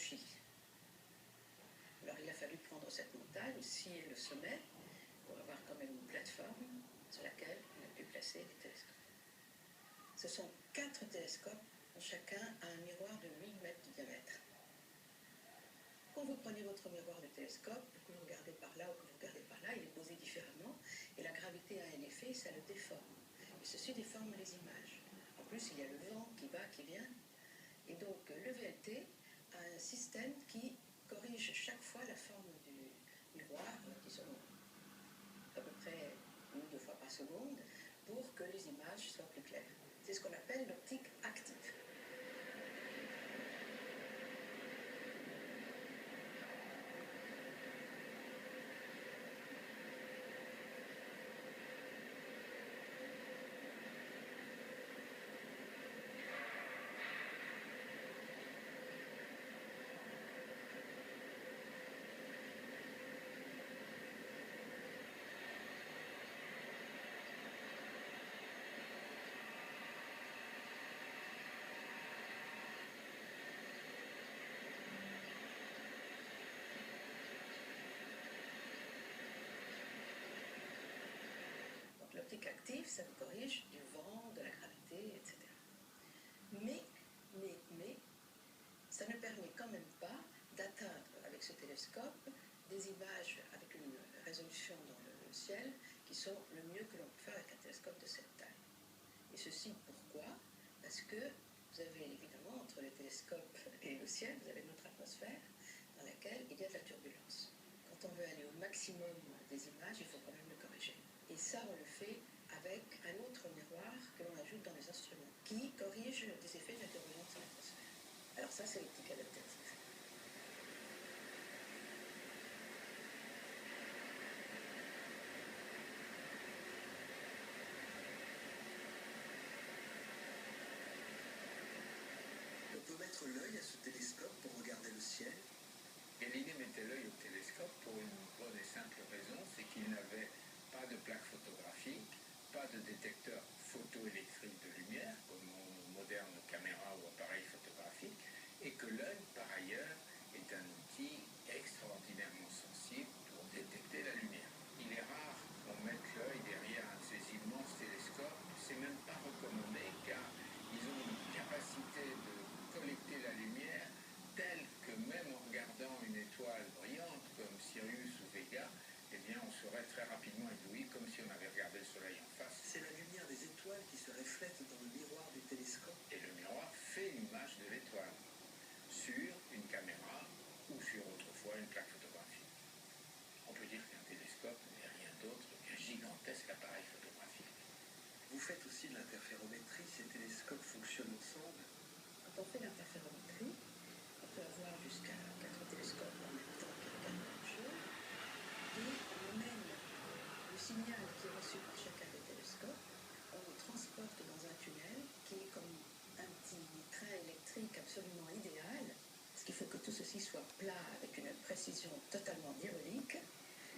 Fuji. Alors il a fallu prendre cette montagne, scier le sommet, pour avoir quand même une plateforme sur laquelle on a pu placer des télescopes. Ce sont 4 télescopes, chacun a un miroir de 8 mètres de diamètre. Quand vous prenez votre miroir de télescope, que vous regardez par là ou que vous regardez par là, il est posé différemment, et la gravité a un effet, ça le déforme. Et ceci déforme les images. En plus, il y a le vent qui va, qui vient. Et donc, le VLT a un système qui corrige chaque fois la forme du miroir, disons, à peu près 1 ou 2 fois par seconde, pour que les images soient plus claires. C'est ce qu'on appelle l'optique active. L'optique active, ça vous corrige du vent, de la gravité, etc. Mais, ça ne permet quand même pas d'atteindre avec ce télescope des images avec une résolution dans le ciel qui sont le mieux que l'on peut faire avec un télescope de cette taille. Et ceci pourquoi? Parce que vous avez évidemment entre le télescope et le ciel, vous avez notre atmosphère dans laquelle il y a de la turbulence. Quand on veut aller au maximum des images, il faut quand même le corriger. Et ça, on le fait avec un autre miroir que l'on ajoute dans les instruments, qui corrige des effets de la turbulence dans l'atmosphère. Alors ça, c'est l'optique adaptative. On peut mettre l'œil à ce télescope pour regarder le ciel. Galilée mettait l'œil au télescope pour une bonne et simple raison, c'est qu'il n'avait pas de plaque photographique, pas de détecteur photoélectrique de lumière, comme nos modernes caméras ou appareils photographiques, et que l'œil, par ailleurs, est un outil extraordinairement sensible pour détecter la lumière. Il est rare qu'on mette l'œil derrière un de ces immenses télescopes, c'est même pas recommandé car ils ont une capacité de collecter la lumière telle que même en regardant une étoile brillante comme Sirius ou Vega, eh bien on serait très rapidement ébloui comme si on avait regardé le soleil en face. C'est la lumière des étoiles qui se reflète dans le miroir du télescope. Et le miroir fait l'image de l'étoile sur une caméra ou sur autrefois une plaque photographique. On peut dire qu'un télescope n'est rien d'autre qu'un gigantesque appareil photographique. Vous faites aussi de l'interférométrie, ces télescopes fonctionnent ensemble. Quand on fait l'interférométrie, on peut avoir jusqu'à 4 télescopes en même temps qui regardent la même chose, et on mène le signal qui est reçu par chacun des télescopes, on le transporte dans un tunnel qui est comme un petit train électrique absolument idéal, parce qu'il faut que tout ceci soit plat avec une précision totalement diabolique,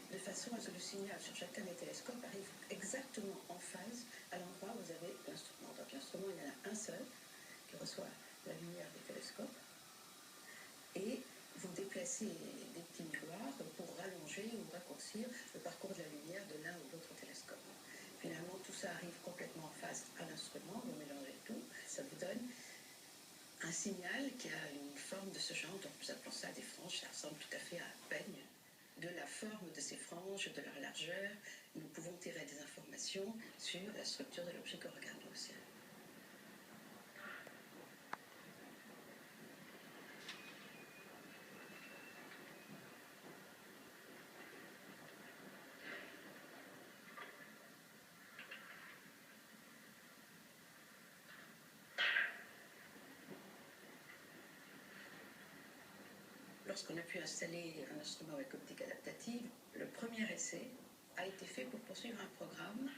de façon à ce que le signal sur chacun des télescopes arrive exactement en phase à l'endroit où vous avez l'instrument. Donc l'instrument, il y en a un seul qui reçoit la lumière des télescopes, et vous déplacez des petits miroirs pour rallonger ou raccourcir le parcours de la lumière de l'un ou l'autre télescope. Finalement, tout ça arrive complètement en phase à l'instrument, vous mélangez tout, ça vous donne un signal qui a une forme de ce genre, donc nous appelons ça des franges, ça ressemble tout à fait à un peigne. De la forme de ces franges, de leur largeur, nous pouvons tirer des informations sur la structure de l'objet que regardons au ciel. Lorsqu'on a pu installer un instrument avec optique adaptative, le premier essai a été fait pour poursuivre un programme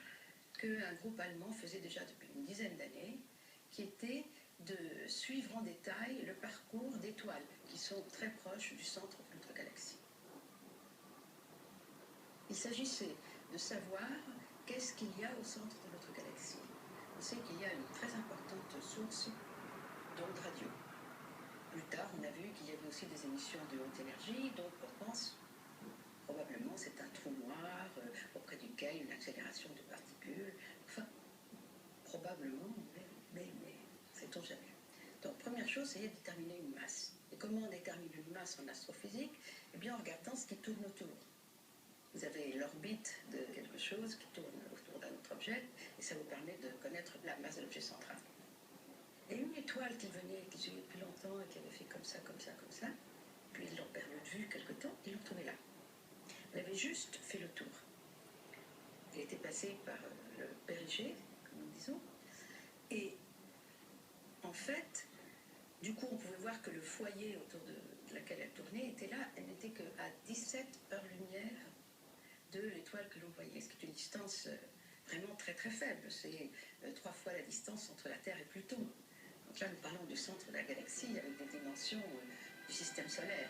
qu'un groupe allemand faisait déjà depuis une dizaine d'années, qui était de suivre en détail le parcours d'étoiles qui sont très proches du centre de notre galaxie. Il s'agissait de savoir qu'est-ce qu'il y a au centre de notre galaxie. On sait qu'il y a une très importante source d'ondes radio. plus tard, on a vu qu'il y avait aussi des émissions de haute énergie, donc on pense probablement c'est un trou noir auprès duquel une accélération de particules. Enfin, probablement, mais sait-on jamais. Donc, première chose, c'est de déterminer une masse. Et comment on détermine une masse en astrophysique? Eh bien, en regardant ce qui tourne autour. Vous avez l'orbite de quelque chose qui tourne autour d'un autre objet, et ça vous permet de connaître la masse de l'objet central. Et une étoile qui venait, qui suivait depuis longtemps, et qui avait fait comme ça, comme ça, comme ça, puis ils l'ont perdu de vue quelque temps, ils l'ont trouvée là. Elle avait juste fait le tour. Elle était passée par le périgée, comme nous disons, et en fait, du coup, on pouvait voir que le foyer autour de laquelle elle tournait était là. Elle n'était qu'à 17 heures-lumière de l'étoile que l'on voyait, ce qui est une distance vraiment très très faible. C'est 3 fois la distance entre la Terre et Pluton. Donc là, nous parlons du centre de la galaxie avec des dimensions du système solaire.